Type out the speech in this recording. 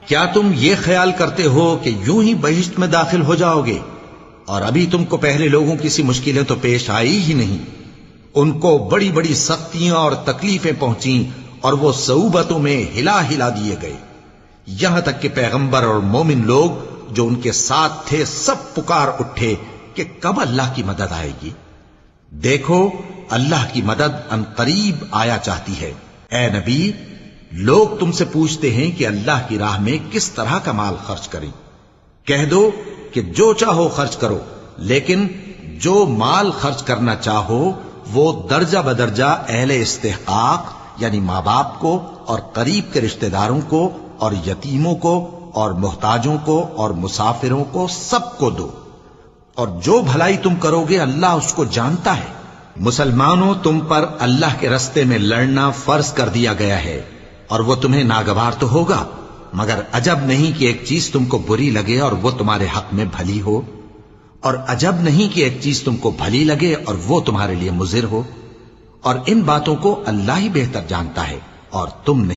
کیا تم یہ خیال کرتے ہو کہ یوں ہی بہشت میں داخل ہو جاؤ گے؟ اور ابھی تم کو پہلے لوگوں کی سی مشکلیں تو پیش آئی ہی نہیں. ان کو بڑی بڑی سختیاں اور تکلیفیں پہنچیں اور وہ صعوبتوں میں ہلا ہلا دیے گئے، یہاں تک کہ پیغمبر اور مومن لوگ جو ان کے ساتھ تھے سب پکار اٹھے کہ کب اللہ کی مدد آئے گی. دیکھو اللہ کی مدد ان قریب آیا چاہتی ہے. اے نبی، لوگ تم سے پوچھتے ہیں کہ اللہ کی راہ میں کس طرح کا مال خرچ کریں. کہہ دو کہ جو چاہو خرچ کرو، لیکن جو مال خرچ کرنا چاہو وہ درجہ بدرجہ اہل استحقاق یعنی ماں باپ کو اور قریب کے رشتہ داروں کو اور یتیموں کو اور محتاجوں کو اور مسافروں کو سب کو دو، اور جو بھلائی تم کرو گے اللہ اس کو جانتا ہے. مسلمانوں، تم پر اللہ کے رستے میں لڑنا فرض کر دیا گیا ہے، اور وہ تمہیں ناگوار تو ہوگا، مگر عجب نہیں کہ ایک چیز تم کو بری لگے اور وہ تمہارے حق میں بھلی ہو، اور عجب نہیں کہ ایک چیز تم کو بھلی لگے اور وہ تمہارے لیے مضر ہو. اور ان باتوں کو اللہ ہی بہتر جانتا ہے اور تم نہیں.